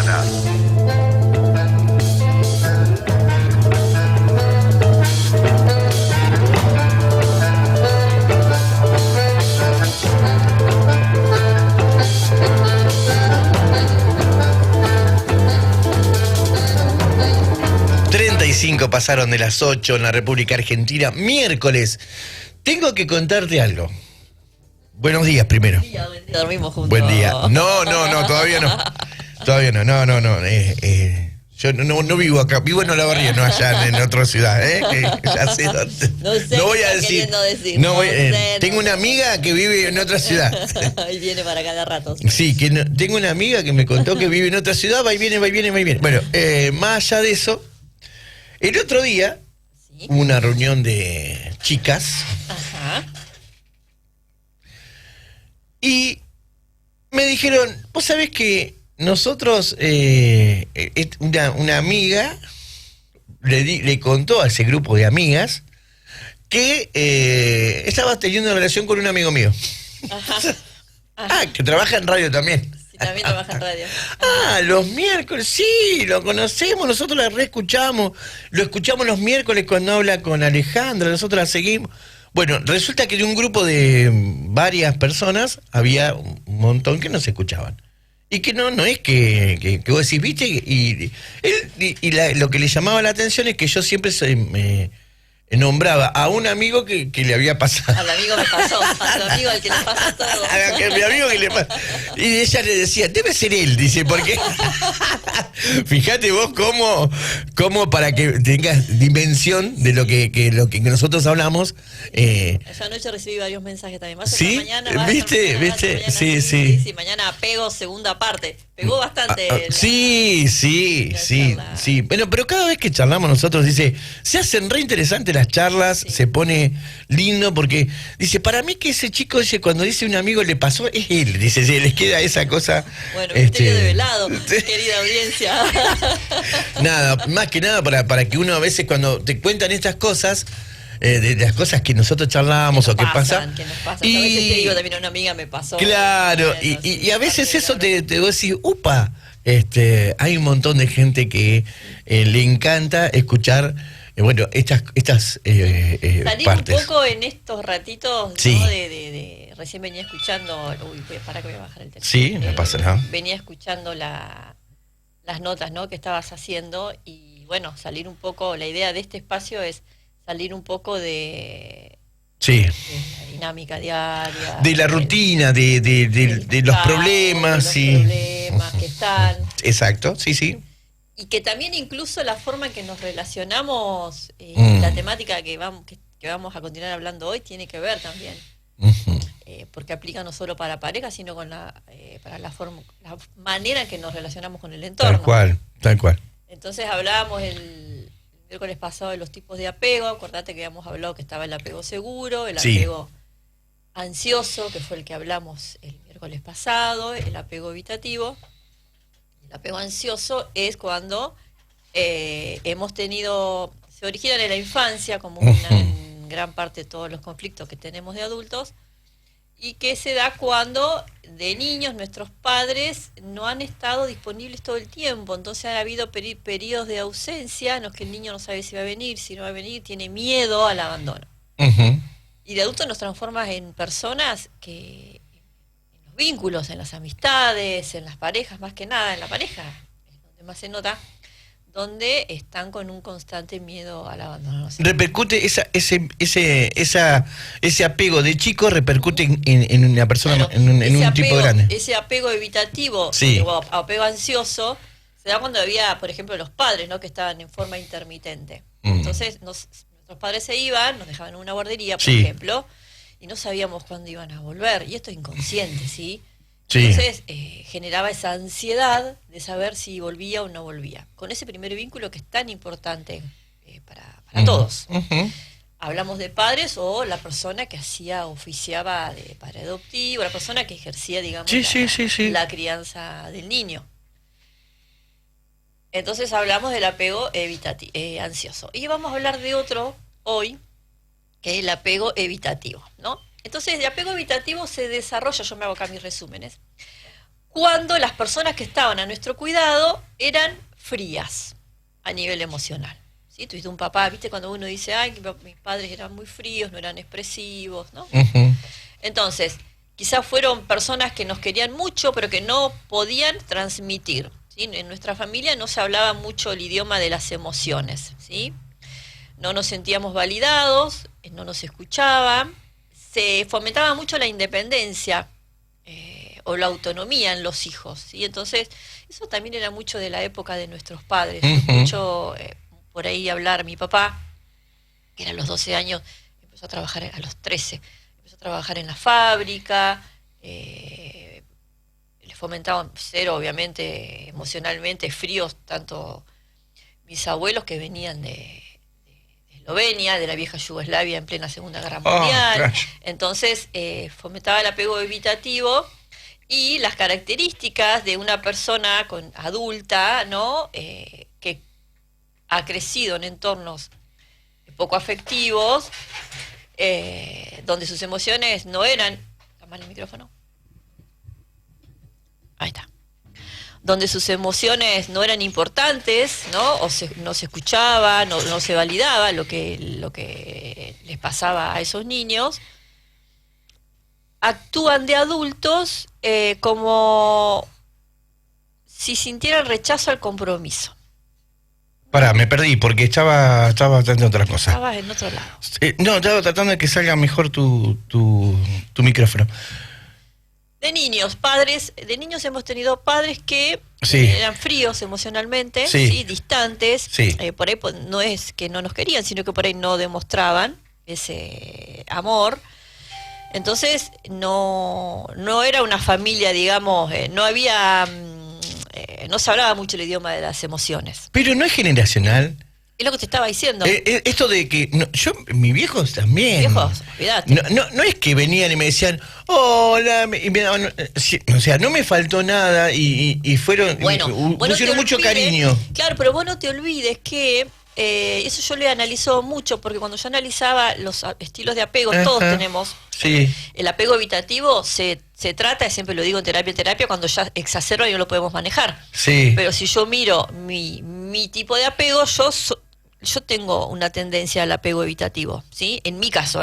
semana. Pasaron de las 8 en la República Argentina, miércoles. Tengo que contarte algo. Buenos días primero. Buen día, dormimos juntos. Buen día. No, todavía no. Todavía no. Yo no vivo acá, vivo en Olavarría, no allá en otra ciudad, que ya sé dónde. No voy a decir. Tengo una amiga que vive en otra ciudad. Y viene para cada rato. Sí, tengo una amiga que me contó que vive en otra ciudad, va y viene. Bueno, más allá de eso, el otro día hubo una reunión de chicas. Ajá. Y me dijeron, vos sabés que nosotros, una amiga le contó a ese grupo de amigas que estaba teniendo una relación con un amigo mío. Ajá. Que trabaja en radio también. Sí, también trabaja en radio. Los miércoles, sí, lo conocemos, nosotros la reescuchamos, lo escuchamos los miércoles cuando habla con Alejandra, nosotros la seguimos. Bueno, resulta que de un grupo de varias personas había un montón que no se escuchaban. Y que no es que vos decís, viste, lo que le llamaba la atención es que yo siempre me nombraba a un amigo que le había pasado. Al amigo me pasó, a tu amigo al que le pasa todo. A mi amigo que le pasa. Y ella le decía, debe ser él, dice, porque fíjate vos cómo para que tengas dimensión de lo que nosotros hablamos. Esa noche recibí varios mensajes también. ¿Sí? Mañana, ¿Viste? mañana, Sí. Mañana apego, segunda parte. Pegó bastante. Sí. Bueno, pero cada vez que charlamos nosotros, dice, se hacen re interesantes las charlas, se pone lindo, porque dice, para mí que ese chico, cuando dice un amigo le pasó, es él, dice, se les queda esa cosa. Bueno, misterio develado, querida audiencia. Nada, más que nada para que uno a veces cuando te cuentan estas cosas, de las cosas que nosotros charlamos o que pasa. Que nos pasan. Y a veces te digo, también una amiga me pasó. Claro, y a veces eso te voy a decir, upa, hay un montón de gente que le encanta escuchar, bueno, estas salir partes. un poco en estos ratitos, sí. ¿no? Recién venía escuchando, para que voy a bajar el teléfono. Sí, no pasa nada. Venía escuchando las notas, ¿no? que estabas haciendo, y bueno, salir un poco, la idea de este espacio es salir un poco de la dinámica diaria, de la rutina, de los problemas, problemas que están. Exacto, sí. Y que también incluso la forma en que nos relacionamos, la temática que vamos a continuar hablando hoy tiene que ver también. Porque aplica no solo para pareja, sino con para la manera en que nos relacionamos con el entorno. Tal cual. Entonces hablábamos el miércoles pasado de los tipos de apego. Acordate que habíamos hablado que estaba el apego seguro, el apego ansioso, que fue el que hablamos el miércoles pasado, el apego evitativo. El apego ansioso es cuando hemos tenido, se originan en la infancia, como en gran parte de todos los conflictos que tenemos de adultos, y que se da cuando de niños nuestros padres no han estado disponibles todo el tiempo. Entonces ha habido periodos de ausencia en los que el niño no sabe si va a venir, si no va a venir, tiene miedo al abandono. Y de adultos nos transformas en personas que, en los vínculos, en las amistades, en las parejas, más que nada en la pareja, es donde más se nota, donde están con un constante miedo al abandono. No sé. Repercute ese apego de chico, repercute en una persona, en un tipo grande. Ese apego evitativo, o apego ansioso, se da cuando había, por ejemplo, los padres, ¿no? que estaban en forma intermitente. Entonces nuestros padres se iban, nos dejaban en una guardería, por ejemplo, y no sabíamos cuándo iban a volver. Y esto es inconsciente, ¿sí? Entonces generaba esa ansiedad de saber si volvía o no volvía. Con ese primer vínculo que es tan importante para todos. Hablamos de padres o la persona que oficiaba de padre adoptivo, la persona que ejercía, digamos, la crianza del niño. Entonces hablamos del apego ansioso. Y vamos a hablar de otro hoy, que es el apego evitativo, ¿no? Entonces, el apego evitativo se desarrolla, yo me hago acá mis resúmenes, cuando las personas que estaban a nuestro cuidado eran frías a nivel emocional. ¿Sí? Tuviste un papá, ¿viste? Cuando uno dice, ay, mis padres eran muy fríos, no eran expresivos, ¿no? Entonces, quizás fueron personas que nos querían mucho, pero que no podían transmitir, ¿sí? En nuestra familia no se hablaba mucho el idioma de las emociones, ¿sí? No nos sentíamos validados, no nos escuchaban, se fomentaba mucho la independencia o la autonomía en los hijos, ¿sí? Entonces, eso también era mucho de la época de nuestros padres. Mucho por ahí hablar mi papá, que era a los 12 años, empezó a trabajar a los 13, empezó a trabajar en la fábrica, le fomentaban ser obviamente emocionalmente fríos, tanto mis abuelos que venían de Eslovenia, de la vieja Yugoslavia en plena Segunda Guerra Mundial. Entonces fomentaba el apego evitativo y las características de una persona adulta, ¿no? Que ha crecido en entornos poco afectivos, donde sus emociones no eran... ¿Está mal el micrófono? Ahí está. Donde sus emociones no eran importantes, ¿no? No se escuchaba, no se validaba lo que les pasaba a esos niños, actúan de adultos como si sintieran rechazo al compromiso. Pará, me perdí porque estaba tratando de otra cosa. Estabas en otro lado. No, estaba tratando de que salga mejor tu micrófono. De niños hemos tenido padres que eran fríos emocionalmente, ¿sí? Distantes, por ahí no es que no nos querían, sino que por ahí no demostraban ese amor. Entonces no era una familia, digamos, no se hablaba mucho el idioma de las emociones. Pero no es generacional. Es lo que te estaba diciendo. Esto de que mis viejos también. Viejos, olvídate. No es que venían y me decían, hola, o sea, no me faltó nada y fueron, pusieron mucho cariño. Claro, pero vos no te olvides que eso yo le analizo mucho, porque cuando yo analizaba los estilos de apego, todos tenemos. Sí. El apego evitativo se trata, siempre lo digo en terapia, cuando ya exacerba y no lo podemos manejar. Sí. Pero si yo miro mi tipo de apego, yo tengo una tendencia al apego evitativo, ¿sí? En mi caso,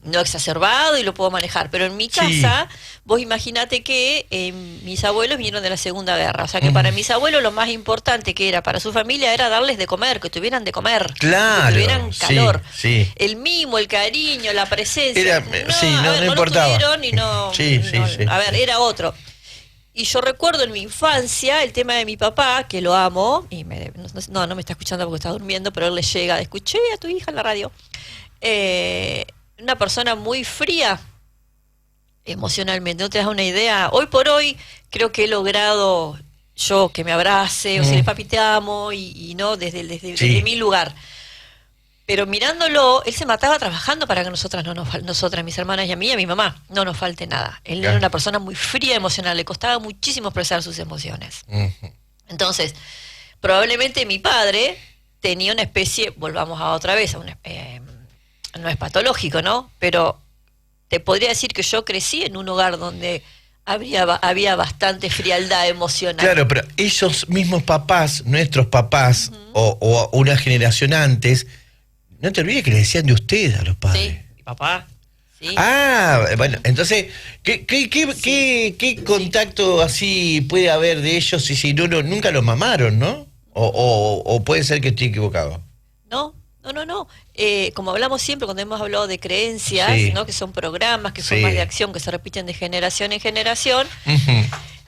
no exacerbado y lo puedo manejar, pero en mi casa, vos imaginate que mis abuelos vinieron de la Segunda Guerra, o sea que para mis abuelos lo más importante que era para su familia era darles de comer, que tuvieran de comer, claro, que tuvieran calor, sí. El mimo, el cariño, la presencia, no importaba. Lo tuvieron y a ver, era otro. Y yo recuerdo en mi infancia el tema de mi papá, que lo amo, y no me está escuchando porque está durmiendo, pero él le llega, escuché a tu hija en la radio, una persona muy fría emocionalmente, no te das una idea. Hoy por hoy creo que he logrado yo que me abrace, o si le papi te amo, y no desde mi lugar. Pero mirándolo, él se mataba trabajando para que nosotras, mis hermanas y a mí y a mi mamá, no nos falte nada. Él era una persona muy fría emocional, le costaba muchísimo expresar sus emociones. Entonces, probablemente mi padre tenía una especie, volvamos a otra vez, no es patológico, ¿no? Pero te podría decir que yo crecí en un hogar donde había bastante frialdad emocional. Claro, pero esos mismos papás, nuestros papás, o una generación antes, no te olvides que le decían de usted a los padres. Sí, mi papá. Sí. Bueno, entonces, ¿qué contacto así puede haber de ellos si nunca los mamaron, ¿no? O puede ser que estoy equivocado. No. Como hablamos siempre cuando hemos hablado de creencias, ¿no? Que son programas, que son formas de acción que se repiten de generación en generación.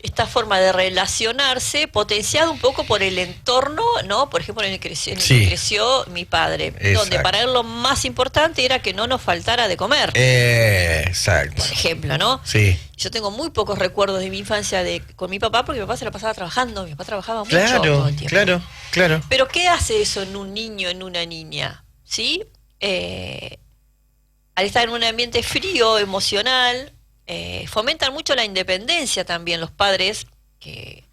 Esta forma de relacionarse, potenciada un poco por el entorno, ¿no? Por ejemplo, en el que creció mi padre. Exacto. Donde para él lo más importante era que no nos faltara de comer. Exacto. Por ejemplo, ¿no? Sí. Yo tengo muy pocos recuerdos de mi infancia con mi papá, porque mi papá se la pasaba trabajando. Mi papá trabajaba mucho todo el tiempo. Claro. Pero ¿qué hace eso en un niño, en una niña? ¿Sí? Al estar en un ambiente frío, emocional, fomentan mucho la independencia también los padres, que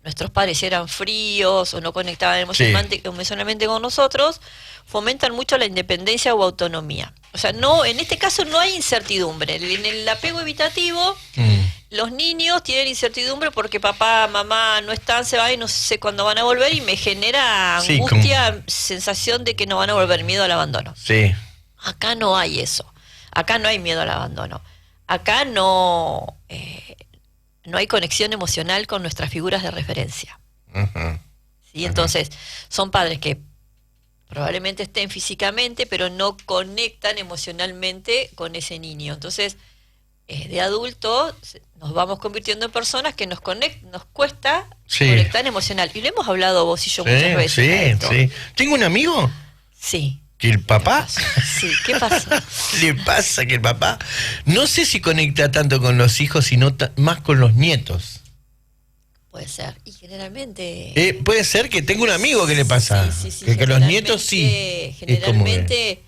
nuestros padres eran fríos o no conectaban emocionalmente con nosotros, fomentan mucho la independencia o autonomía. O sea, no, en este caso no hay incertidumbre. En el apego evitativo, los niños tienen incertidumbre porque papá, mamá no están, se van y no sé cuándo van a volver, y me genera angustia, sensación de que no van a volver, miedo al abandono. Sí. Acá no hay eso. Acá no hay miedo al abandono. Acá no hay conexión emocional con nuestras figuras de referencia. ¿Sí? Entonces, son padres que probablemente estén físicamente, pero no conectan emocionalmente con ese niño. Entonces, de adulto nos vamos convirtiendo en personas que nos cuesta conectar emocional. Y lo hemos hablado vos y yo muchas veces. Sí. ¿Tengo un amigo? Sí. ¿Que el papá? Sí, ¿qué pasa? Le pasa que el papá no sé si conecta tanto con los hijos, sino más con los nietos. Puede ser. Y generalmente... puede ser que tengo un amigo que le pasa. Sí, que los nietos sí. Generalmente,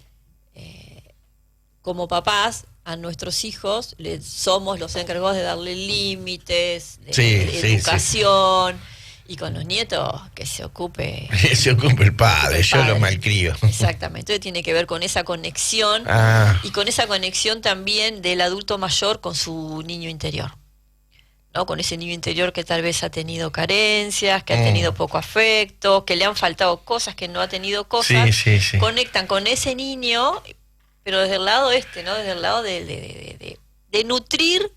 como papás, a nuestros hijos somos los encargados de darle límites, de educación. Y con los nietos, que se ocupe... se ocupe el padre, yo lo malcrio. Exactamente, entonces tiene que ver con esa conexión, y con esa conexión también del adulto mayor con su niño interior, ¿no? Con ese niño interior que tal vez ha tenido carencias, que ha tenido poco afecto, que le han faltado cosas, que no ha tenido cosas. Sí. Conectan con ese niño, pero desde el lado ¿no? Desde el lado de nutrir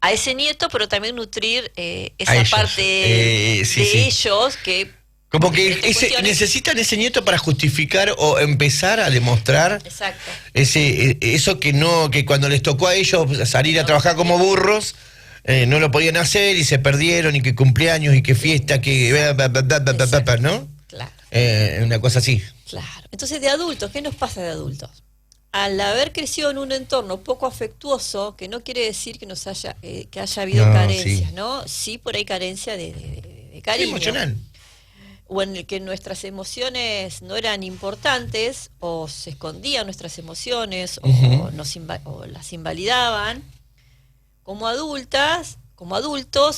a ese nieto, pero también nutrir esa parte de ellos que... Como que necesitan ese nieto para justificar o empezar a demostrar. Exacto. Eso que cuando les tocó a ellos salir a trabajar como burros, no lo podían hacer y se perdieron, y que cumpleaños y que fiesta, que... ¿no? Claro. Una cosa así. Claro. Entonces, de adultos, ¿qué nos pasa de adultos? Al haber crecido en un entorno poco afectuoso, que no quiere decir que que haya habido carencias, ¿no? Sí, por ahí carencia de cariño. Emocional. O en el que nuestras emociones no eran importantes, o se escondían nuestras emociones, o las invalidaban. Como adultos,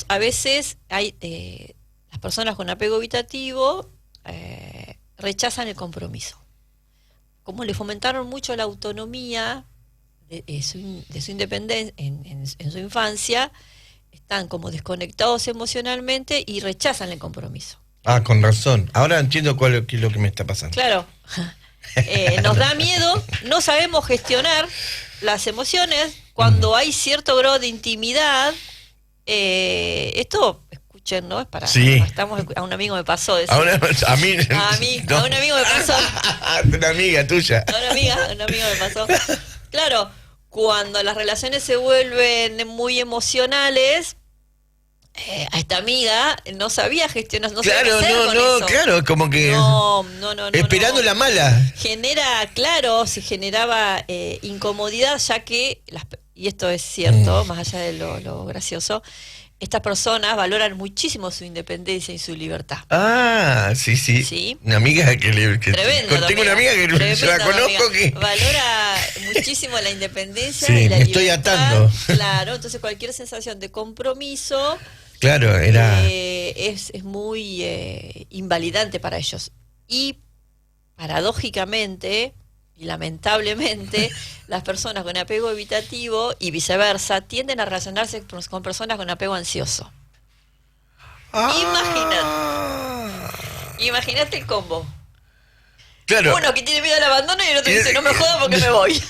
a veces las personas con apego evitativo rechazan el compromiso. Como le fomentaron mucho la autonomía de su independencia en su infancia, están como desconectados emocionalmente y rechazan el compromiso. Con razón. Ahora entiendo qué es lo que me está pasando. Claro. Nos da miedo, no sabemos gestionar las emociones cuando hay cierto grado de intimidad. Esto... ¿no? Es para... A un amigo me pasó eso. A un amigo me pasó. Una amiga tuya. Un amigo me pasó. Claro, cuando las relaciones se vuelven muy emocionales, a esta amiga no sabía gestionar, no sabía qué hacer con eso. Claro, como que... No, esperando la mala. Se generaba incomodidad, ya que, y esto es cierto, más allá de lo gracioso, estas personas valoran muchísimo su independencia y su libertad. Sí. Una amiga tremendo, tengo una amiga que se la conozco que... valora muchísimo la independencia y la libertad. Me estoy atando. Claro, entonces cualquier sensación de compromiso... Claro, es muy invalidante para ellos. Y paradójicamente y lamentablemente, las personas con apego evitativo y viceversa tienden a relacionarse con personas con apego ansioso. Imagínate el combo. Claro. Uno que tiene miedo al abandono y el otro dice, no me jodas porque me voy.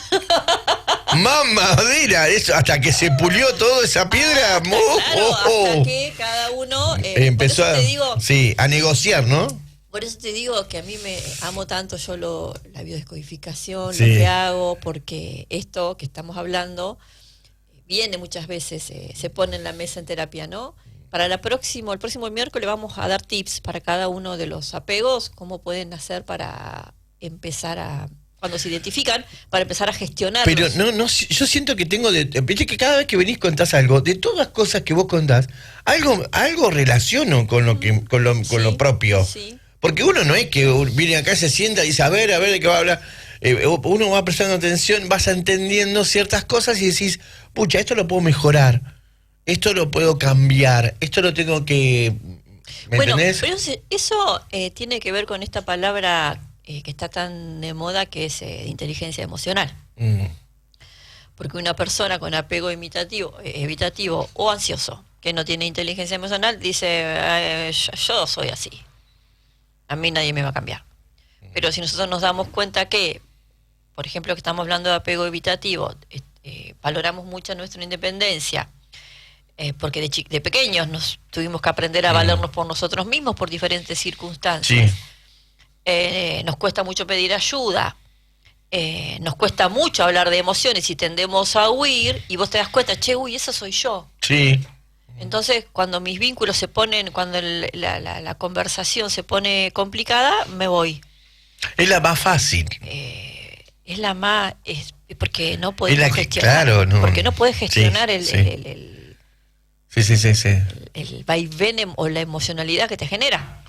Mamadera, eso, hasta que se pulió toda esa piedra. Hasta que cada uno empezó a negociar, ¿no? Por eso te digo que a mí me amo tanto yo la biodescodificación, lo que hago, porque esto que estamos hablando viene muchas veces, se pone en la mesa en terapia, ¿no? Para el próximo miércoles vamos a dar tips para cada uno de los apegos, cómo pueden hacer para empezar cuando se identifican, para empezar a gestionarlos. Pero yo siento que viste que cada vez que venís contás algo, de todas las cosas que vos contás, algo relaciono con lo propio. Sí. Porque uno no es que viene acá, se sienta y dice, a ver de qué va a hablar. Uno va prestando atención, vas entendiendo ciertas cosas y decís, pucha, esto lo puedo mejorar, esto lo puedo cambiar, esto lo tengo que ¿Me Bueno, entendés? pero eso tiene que ver con esta palabra que está tan de moda, que es inteligencia emocional. Mm. Porque una persona con apego evitativo o ansioso, que no tiene inteligencia emocional, dice, yo soy así, a mí nadie me va a cambiar. Pero si nosotros nos damos cuenta que, por ejemplo, que estamos hablando de apego evitativo, valoramos mucho nuestra independencia, porque de pequeños nos tuvimos que aprender a valernos por nosotros mismos por diferentes circunstancias. Sí. Nos cuesta mucho pedir ayuda. Nos cuesta mucho hablar de emociones y tendemos a huir, y vos te das cuenta, eso soy yo. Sí. Entonces, cuando mis vínculos se ponen, cuando la conversación se pone complicada, me voy. Es la más fácil. Es la más... porque no podemos Es la que, gestionar. claro, no. Porque no puedes gestionar Sí. el vaivén o la emocionalidad que te genera.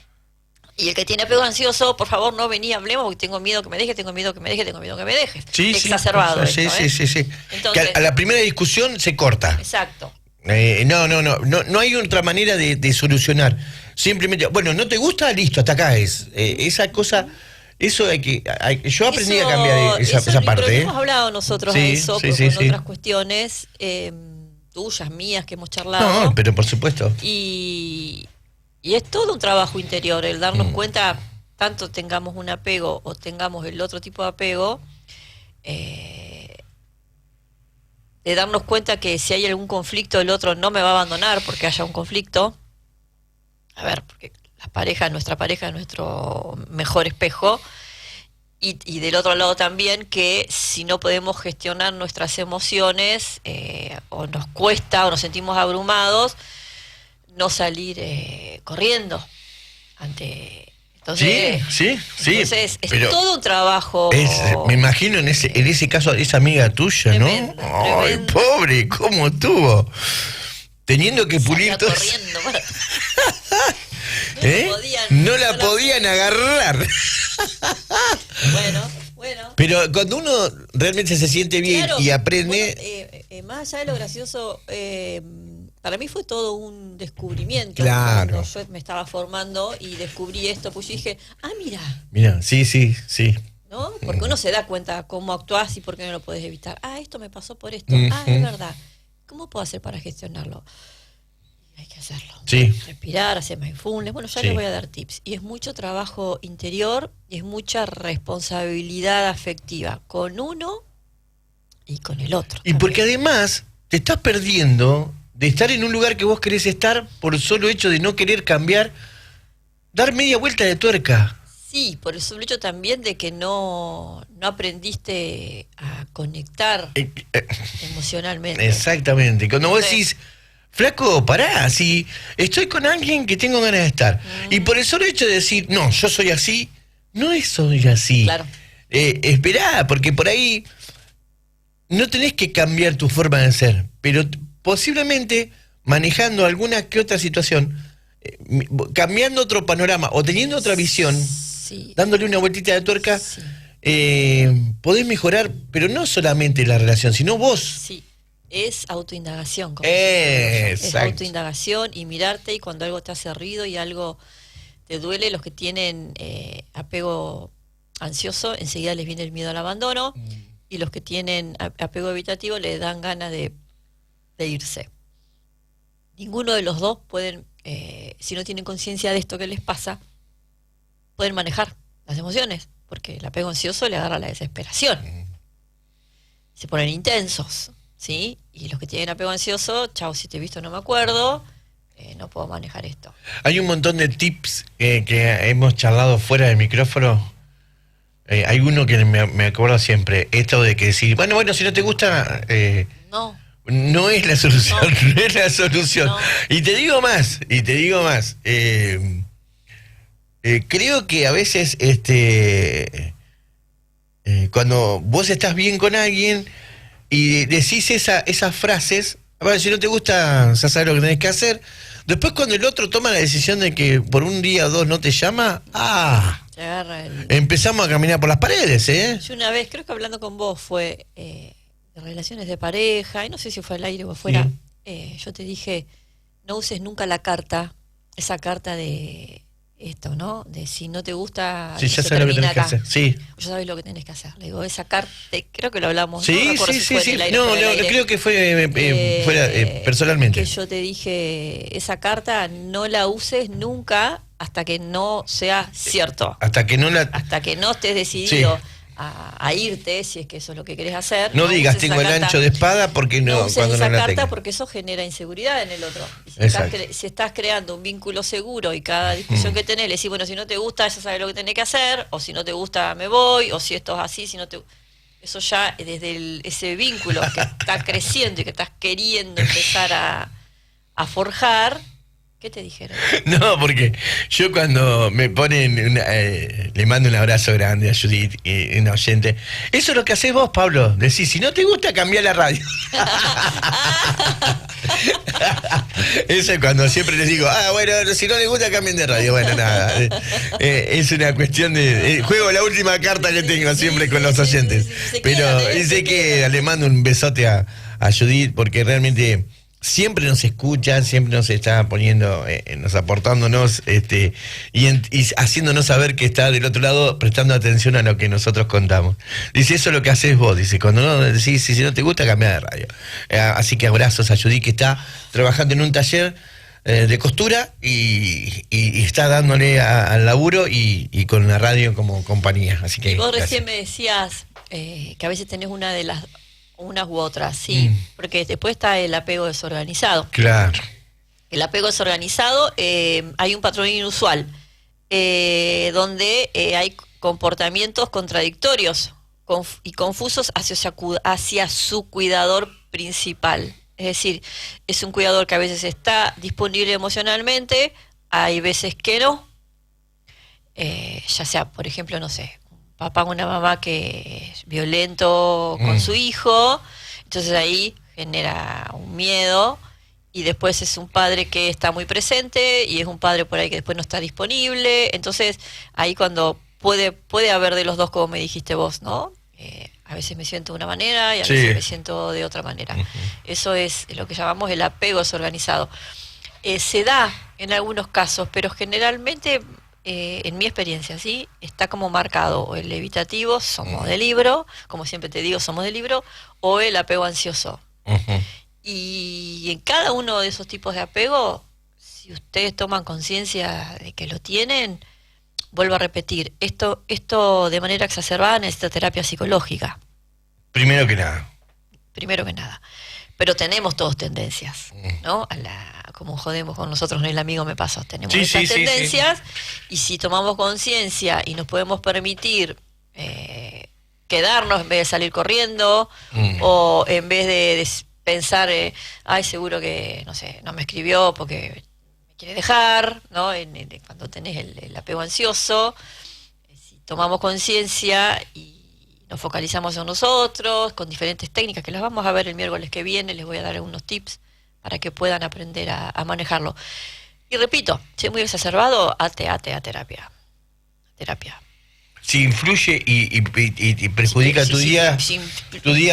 Y el que tiene apego ansioso, por favor, no vení, hablemos, porque tengo miedo que me dejes, tengo miedo que me dejes. Sí, Exacerbado. Sí, esto, sí. Entonces, Que a la primera discusión se corta. exacto. No hay otra manera de solucionar. Simplemente, bueno, ¿no te gusta? Listo, hasta acá es. Esa cosa, eso yo aprendí a cambiar esa parte. Pero hemos hablado nosotros Sí, de eso, sí, con sí. otras cuestiones tuyas, mías, que hemos charlado. No, pero por supuesto. Y es todo un trabajo interior, el darnos cuenta, tanto tengamos un apego o tengamos el otro tipo de apego, de darnos cuenta que si hay algún conflicto, el otro no me va a abandonar porque haya un conflicto. A ver, porque nuestra pareja es nuestro mejor espejo. Y del otro lado también, que si no podemos gestionar nuestras emociones, o nos cuesta o nos sentimos abrumados, no salir corriendo ante... Entonces, sí. Entonces es todo un trabajo. Me imagino en ese caso, esa amiga tuya, tremendo, ¿no? Ay, tremendo. pobre, ¿cómo estuvo? Teniendo que pulir Salía todo. corriendo, bueno. No la podían agarrar. Bueno. Pero cuando uno realmente se siente bien Claro, y aprende... bueno, más allá de lo gracioso, para mí fue todo un descubrimiento. Claro. Cuando yo me estaba formando y descubrí esto, pues yo dije, Mira, sí. ¿no? Porque uno se da cuenta cómo actuás y por qué no lo podés evitar. Esto me pasó por esto. Es verdad. ¿Cómo puedo hacer para gestionarlo? Hay que hacerlo. Sí. Respirar, hacer mindfulness. Bueno, ya Sí. les voy a dar tips. Y es mucho trabajo interior y es mucha responsabilidad afectiva con uno y con el otro. Y porque además te estás perdiendo de estar en un lugar que vos querés estar por el solo hecho de no querer cambiar, dar media vuelta de tuerca. Sí, por el solo hecho también de que no aprendiste a conectar emocionalmente. Exactamente. Cuando vos decís, flaco, pará, si estoy con alguien que tengo ganas de estar, y por el solo hecho de decir, no, yo soy así, no es soy así. Claro. Esperá, porque por ahí no tenés que cambiar tu forma de ser, pero posiblemente manejando alguna que otra situación, cambiando otro panorama o teniendo otra visión, Sí. dándole una vueltita de tuerca, Sí. podés mejorar, pero no solamente la relación, sino vos. Sí, es autoindagación. Como es Exacto. autoindagación y mirarte, y cuando algo te hace ruido y algo te duele, los que tienen apego ansioso, enseguida les viene el miedo al abandono, y los que tienen apego evitativo les dan ganas de irse. Ninguno de los dos pueden, si no tienen conciencia de esto que les pasa, pueden manejar las emociones, porque el apego ansioso le agarra la desesperación. Se ponen intensos, ¿sí? Y los que tienen apego ansioso, chao, si te he visto no me acuerdo, no puedo manejar esto. Hay un montón de tips que hemos charlado fuera del micrófono. Hay uno que me acuerdo siempre, esto de que decir, bueno, si no te gusta... No es la solución, no es la solución. No. Y te digo más. Creo que a veces cuando vos estás bien con alguien y decís esas frases, bueno, si no te gusta, ya sabes lo que tenés que hacer. Después cuando el otro toma la decisión de que por un día o dos no te llama, Te agarra empezamos a caminar por las paredes, ¿eh? Yo una vez, creo que hablando con vos, fue de relaciones de pareja, y no sé si fue al aire o afuera, yo te dije, no uses nunca la carta esa carta de esto, ¿no? De si no te gusta, Sí, ya se sabes lo que termina tenés que acá. hacer. Sí. Ya sabes lo que tenés que hacer. Le digo, esa carta, creo que lo hablamos. Sí, no me acuerdo sí, si sí, fue sí. en el aire o No, fuera del aire. creo que fue fuera, personalmente. Que yo te dije, esa carta no la uses nunca hasta que no sea cierto. Hasta que no la... Hasta que no estés decidido a irte, si es que eso es lo que querés hacer. No digas, uses tengo esa el carta, ancho de espada, porque no no, uses cuando esa no la carta tenga. porque eso genera inseguridad en el otro. Y Exacto. si estás creando un vínculo seguro y cada discusión que tenés le decís, bueno, si no te gusta, ya sabes lo que tenés que hacer, o si no te gusta, me voy, o si esto es así, si no te... Eso ya desde ese vínculo que está creciendo y que estás queriendo empezar a forjar. ¿Qué te dijeron? No, porque yo cuando me ponen, le mando un abrazo grande a Judith, una oyente. Eso es lo que haces vos, Pablo. Decís, si no te gusta, cambiá la radio. Eso es cuando siempre les digo, bueno, si no les gusta, cambien de radio. Bueno, nada. Es una cuestión de... juego la última carta que tengo siempre con los oyentes. Pero sé que le mando un besote a Judith, porque realmente... siempre nos escucha, siempre nos está poniendo, nos aportándonos y haciéndonos saber que está del otro lado prestando atención a lo que nosotros contamos. Dice, eso es lo que haces vos, dice, cuando no decís, si no te gusta, cambia de radio. Así que abrazos a Judith, que está trabajando en un taller de costura y está dándole al laburo y con la radio como compañía. Así que y vos gracias. recién me decías que a veces tenés unas u otras, sí, porque después está el apego desorganizado. Claro. El apego desorganizado, hay un patrón inusual, donde hay comportamientos contradictorios y confusos hacia su cuidador principal. Es decir, es un cuidador que a veces está disponible emocionalmente, hay veces que no, ya sea, por ejemplo, no sé, papá o una mamá que es violento con su hijo, entonces ahí genera un miedo, y después es un padre que está muy presente y es un padre por ahí que después no está disponible, entonces ahí cuando puede haber de los dos, como me dijiste vos, ¿no? A veces me siento de una manera y a veces me siento de otra manera. Eso es lo que llamamos el apego desorganizado. Se da en algunos casos, pero generalmente... en mi experiencia, ¿sí? Está como marcado el evitativo, somos de libro, como siempre te digo, somos de libro, o el apego ansioso. Y en cada uno de esos tipos de apego, si ustedes toman conciencia de que lo tienen, vuelvo a repetir, esto de manera exacerbada necesita terapia psicológica. Primero que nada. Pero tenemos todos tendencias, ¿no? Como jodemos con nosotros, no el amigo me pasó, tenemos esas tendencias, y si tomamos conciencia y nos podemos permitir quedarnos en vez de salir corriendo, o en vez de pensar, ay, seguro que, no sé, no me escribió porque me quiere dejar, ¿no? Cuando tenés el apego ansioso, si tomamos conciencia y nos focalizamos en nosotros, con diferentes técnicas, que las vamos a ver el miércoles que viene, les voy a dar algunos tips para que puedan aprender a manejarlo. Y repito, si es muy exacerbado, a terapia. Si influye y perjudica tu día a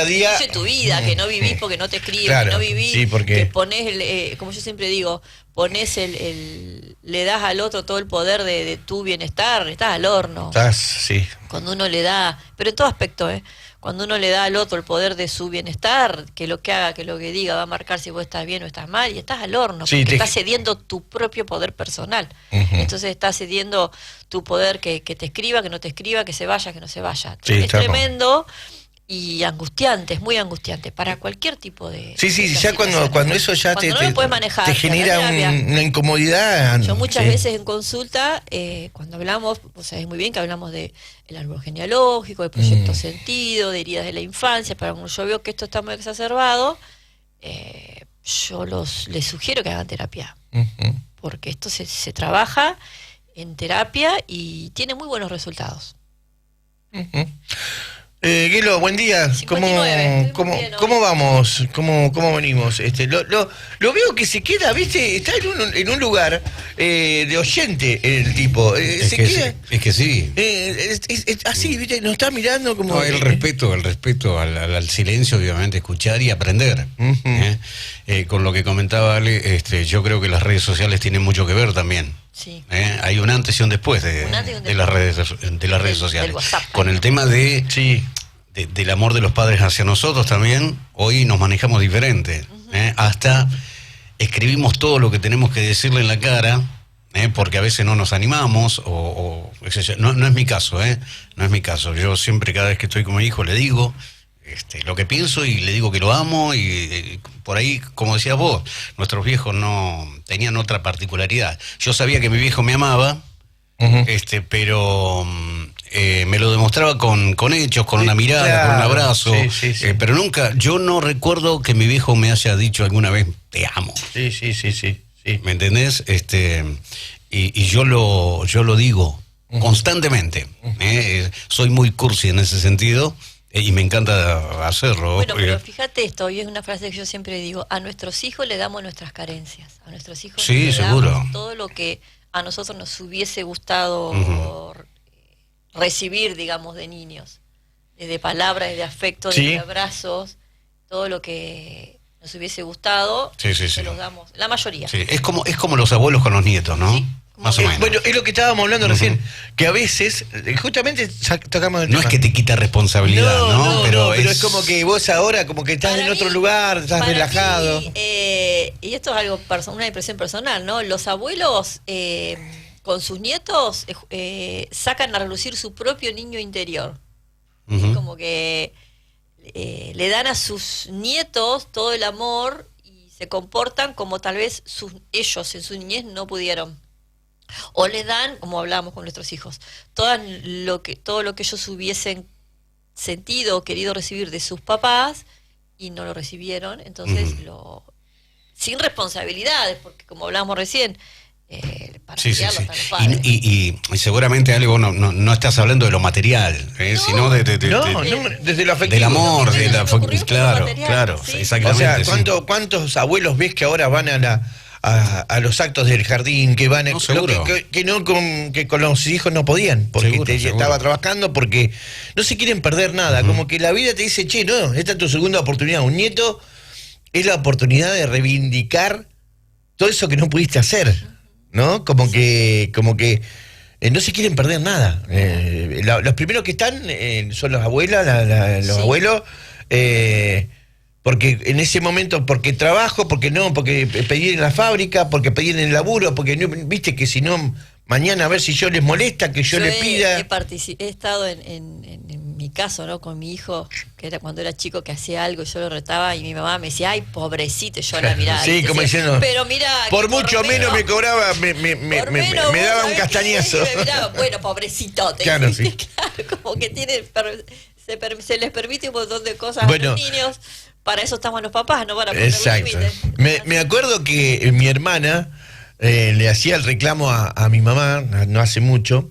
día. Influye tu vida, que no vivís porque no te escribes, claro, que no vivís, porque... que ponés, como yo siempre digo, ponés le das al otro todo el poder de tu bienestar, estás al horno. Sí. Cuando uno le da, pero en todo aspecto, cuando uno le da al otro el poder de su bienestar, que lo que haga, que lo que diga, va a marcar si vos estás bien o estás mal, y estás al horno, porque estás cediendo tu propio poder personal. Entonces estás cediendo tu poder, que te escriba, que no te escriba, que se vaya, que no se vaya. Es tremendo y angustiante, es muy angustiante para cualquier tipo de... Sí, ya cuando eso ya cuando no lo puedes manejar, te genera una incomodidad. Yo muchas veces en consulta, cuando hablamos, vos sabés muy bien que hablamos de el árbol genealógico, de proyecto sentido, de heridas de la infancia, pero cuando yo veo que esto está muy exacerbado, yo les sugiero que hagan terapia, porque esto se trabaja en terapia y tiene muy buenos resultados. Guilo, buen día. 59, ¿Cómo vamos? ¿Cómo venimos? Lo veo que se queda, ¿viste? Está en un lugar de oyente el tipo. Es que sí. Así, ¿viste? Nos está mirando como... No, el respeto al silencio, obviamente, escuchar y aprender. Con lo que comentaba Ale, yo creo que las redes sociales tienen mucho que ver también. Sí. Hay un antes y un después de las redes sociales. Del WhatsApp. Con el tema del amor de los padres hacia nosotros también, hoy nos manejamos diferente. Hasta escribimos todo lo que tenemos que decirle en la cara, porque a veces no nos animamos, no es mi caso, no es mi caso. Yo siempre, cada vez que estoy con mi hijo, le digo lo que pienso y le digo que lo amo, y por ahí, como decías vos, nuestros viejos no tenían otra particularidad. Yo sabía que mi viejo me amaba, pero me lo demostraba con hechos, con una mirada, claro, con un abrazo, pero nunca, yo no recuerdo que mi viejo me haya dicho alguna vez, te amo. Sí. ¿Me entendés? Y yo lo digo constantemente. Soy muy cursi en ese sentido. Y me encanta hacerlo. Bueno, pero fíjate esto, y es una frase que yo siempre digo, a nuestros hijos le damos nuestras carencias, a nuestros hijos le damos todo lo que a nosotros nos hubiese gustado recibir, digamos, de niños, desde palabras, desde afecto, desde abrazos, todo lo que nos hubiese gustado, se los damos, la mayoría. Sí. Es como los abuelos con los nietos, ¿no? Sí. Más o menos. Bueno, es lo que estábamos hablando recién, que a veces, justamente tocamos el tema. No es que te quita responsabilidad, ¿no? Pero es como que vos ahora, como que estás en otro lugar, estás relajado. Mí, y esto es algo una impresión personal, ¿no? Los abuelos con sus nietos sacan a relucir su propio niño interior. Como que le dan a sus nietos todo el amor y se comportan como tal vez ellos en su niñez no pudieron. O le dan, como hablábamos con nuestros hijos, todo lo que ellos hubiesen sentido o querido recibir de sus papás y no lo recibieron, entonces sin responsabilidades, porque como hablábamos recién, para criarlos están los padres. Y seguramente algo no estás hablando de lo material, sino desde lo afectivo. Del amor, claro, sí. Exactamente. O sea, ¿cuántos abuelos ves que ahora van a los actos del jardín, que van que con los hijos no podían, porque estaba trabajando, porque no se quieren perder nada, como que la vida te dice, che, no, esta es tu segunda oportunidad, un nieto es la oportunidad de reivindicar todo eso que no pudiste hacer, ¿no? Como que no se quieren perder nada. Los primeros que están son las abuelas, los abuelos, porque en ese momento, porque trabajo, porque pedir en la fábrica, porque pedir en el laburo, porque no, viste que si no, mañana a ver si yo les molesta, que yo les pida. He estado en mi caso, ¿no? Con mi hijo, que era cuando era chico, que hacía algo y yo lo retaba y mi mamá me decía, ay, pobrecito, y yo la miraba. Sí, como diciendo, pero mira, por mucho menos me cobraba, me daba un castañazo. Bueno, pobrecito. Claro, claro, como que se les permite un montón de cosas a los niños. Para eso estamos los papás, no para poner límites. Me acuerdo que mi hermana le hacía el reclamo a mi mamá, no hace mucho,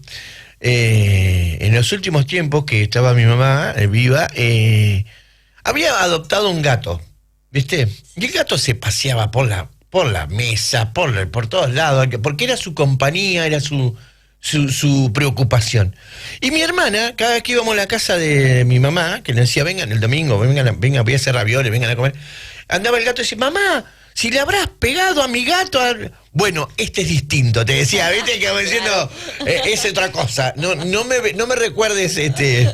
en los últimos tiempos que estaba mi mamá viva, había adoptado un gato, ¿viste? Y el gato se paseaba por la mesa, por todos lados, porque era su compañía, era su preocupación. Y mi hermana, cada vez que íbamos a la casa de mi mamá, que le decía, vengan el domingo, vengan, voy a hacer ravioles, vengan a comer, andaba el gato y decía, mamá, si le habrás pegado a mi gato... Bueno, este es distinto, te decía, viste, que diciendo, es otra cosa, no me recuerdes, este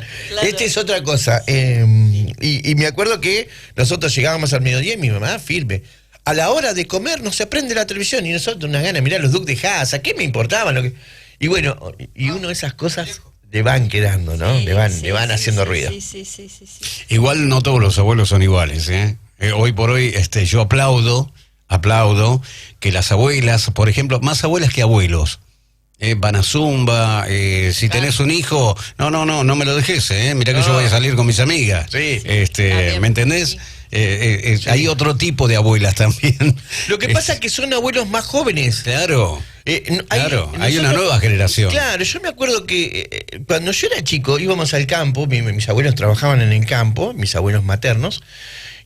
es otra cosa. Y me acuerdo que nosotros llegábamos al mediodía y mi mamá firme. A la hora de comer no se prende la televisión y nosotros unas ganas de mirar los Duques de Hazzard, ¿qué me importaba? Y bueno, uno de esas cosas le van quedando, ¿no? Le van haciendo ruido. Sí. Igual no todos los abuelos son iguales, hoy por hoy yo aplaudo que las abuelas, por ejemplo, más abuelas que abuelos, van a zumba, si tenés un hijo, no me lo dejes, mirá que yo voy a salir con mis amigas. Sí. ¿Me entendés? Hay otro tipo de abuelas también. Lo que pasa es que son abuelos más jóvenes. Claro. Claro, hay una nueva generación. Claro, yo me acuerdo que cuando yo era chico íbamos al campo, mis abuelos trabajaban en el campo, mis abuelos maternos,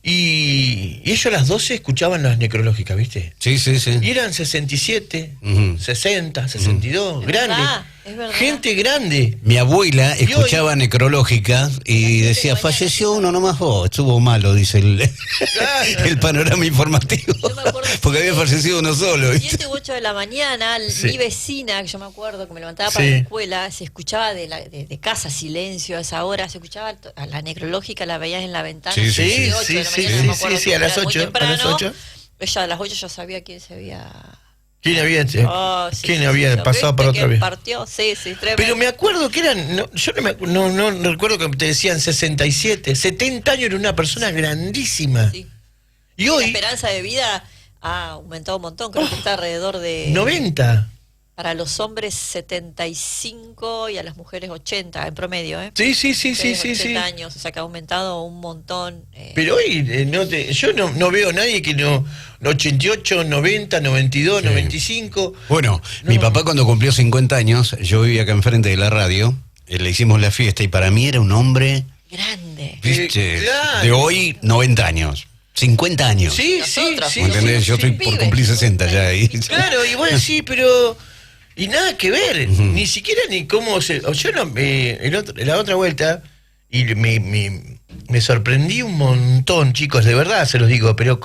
y ellos a las 12 escuchaban las necrológicas, ¿viste? Sí. Y eran 67, Ujú. 60, 62, Es grandes. verdad, es verdad. Gente grande. Mi abuela escuchaba necrológica y de decía, la mañana. falleció uno nomás, estuvo malo, dice Claro. el panorama informativo. Yo me acuerdo Porque que había fallecido uno solo. 7 u 8 de la mañana, Sí. mi vecina, que yo me acuerdo que me levantaba para Sí. la escuela, se escuchaba de casa silencio a esa hora, se escuchaba a la necrológica, la veías en la ventana. Sí, 7, 8 sí, de la sí, mañana, no me acuerdo, sí, a las era muy 8, a las temprano. 8. Ella a las 8 ya sabía quién se había... ¿Quién había, Oh, sí, quién sí, había sí, pasado por ¿viste otra que vez? partió? Sí, tremendo. Pero me acuerdo que eran, yo no recuerdo que te decían 67, 70 años, era una persona grandísima. Sí. Y La hoy, esperanza de vida ha aumentado un montón, creo que está alrededor de... 90. Para los hombres 75 y a las mujeres 80 en promedio, ¿eh? Sí. Mujeres 80 años, o sea que ha aumentado un montón. Pero hoy yo no veo a nadie que no 88, 90, 92, Sí. 95. Bueno, mi papá cuando cumplió 50 años, yo vivía acá enfrente de la radio, le hicimos la fiesta y para mí era un hombre, Grande. viste, Claro. de hoy 90 años, 50 años. Sí, Nosotros, sí. ¿Me entendés? Yo estoy por Pibes. cumplir 60 ya ahí. Claro, y vos decís, pero... Y nada que ver, ni siquiera ni cómo se... Yo no, la otra vuelta, y me sorprendí un montón, chicos, de verdad se los digo, pero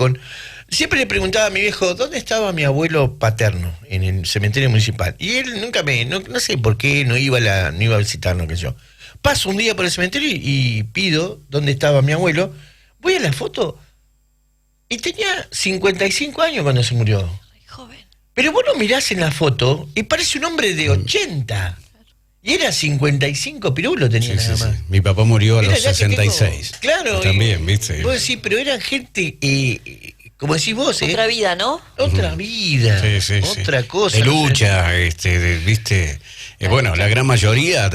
siempre le preguntaba a mi viejo, ¿dónde estaba mi abuelo paterno? En el cementerio municipal. Y él nunca no sé por qué no iba a visitarnos, qué sé yo. Paso un día por el cementerio y pido dónde estaba mi abuelo. Voy a la foto y tenía 55 años cuando se murió. Ay, joven. Pero vos lo mirás en la foto y parece un hombre de 80. Y era 55, pirulo tenía nada más. Mi papá murió a Era los ya que 66. tengo- Claro. También, ¿viste? Vos decís, pero eran gente, como decís vos, Otra vida, ¿no? otra vida, Sí. otra cosa. De no sé. lucha, viste. Bueno, la gran mayoría,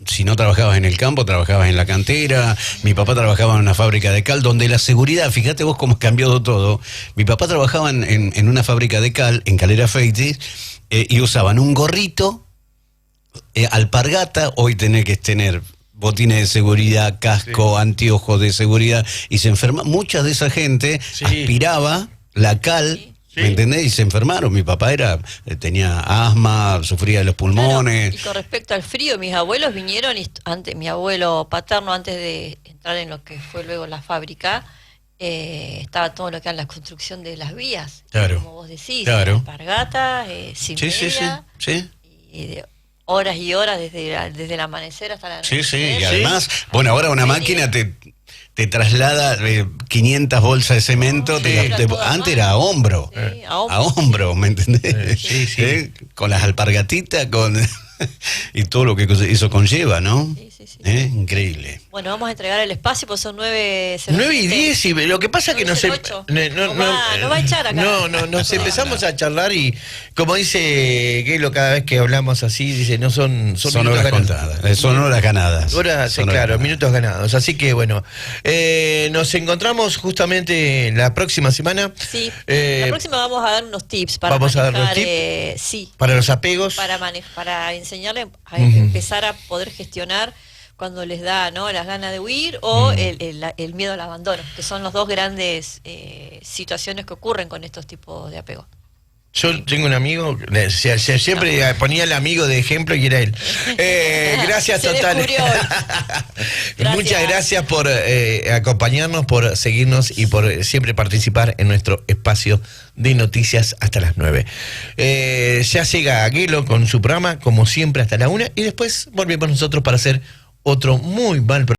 si no trabajabas en el campo, trabajabas en la cantera. Mi papá trabajaba en una fábrica de cal, donde la seguridad, fíjate vos cómo ha cambiado todo. Mi papá trabajaba en una fábrica de cal, en Calera Feites, y usaban un gorrito, alpargata, hoy tenés que tener botines de seguridad, casco, anteojos de seguridad, y se enferma. Mucha de esa gente aspiraba la cal. Sí. ¿Me entendés? Y se enfermaron. Mi papá tenía asma, sufría de los pulmones. Claro, y con respecto al frío, mis abuelos vinieron, mi abuelo paterno, antes de entrar en lo que fue luego la fábrica, estaba todo lo que era la construcción de las vías. Claro. Como vos decís, Claro. alpargata, sin media, Sí. y de horas y horas desde el amanecer hasta la noche. Sí. Y además, bueno, ahora una máquina te traslada 500 bolsas de cemento. Antes era a hombro. Sí, a A hombro, ¿me entendés? Sí. Con las alpargatitas, y todo lo que eso conlleva, ¿no? Sí. Increíble. Bueno, vamos a entregar el espacio, pues son 9:07. 9 y 10, y lo que pasa es que no sé. 9:08. No va a echar acá. Nos empezamos a charlar y, como dice Gelo, cada vez que hablamos así, dice, no son Son minutos horas ganados. contadas. Son horas ganadas. Horas, Son horas claro, ganadas. minutos ganados. Así que bueno, nos encontramos justamente la próxima semana. Sí, la próxima vamos a dar unos tips para vamos a dar manejar, unos tips sí, para los apegos. para enseñarle a empezar a poder gestionar cuando les da, ¿no?, las ganas de huir o el miedo al abandono, que son las dos grandes situaciones que ocurren con estos tipos de apego. Yo tengo un amigo, siempre ponía al amigo de ejemplo y era él. Gracias Se totales. descubrió hoy. Muchas gracias por acompañarnos, por seguirnos y por siempre participar en nuestro espacio de noticias hasta las 9. Ya llega Aguelo con su programa, como siempre, hasta la 1, y después volvemos nosotros para hacer otro muy mal programa.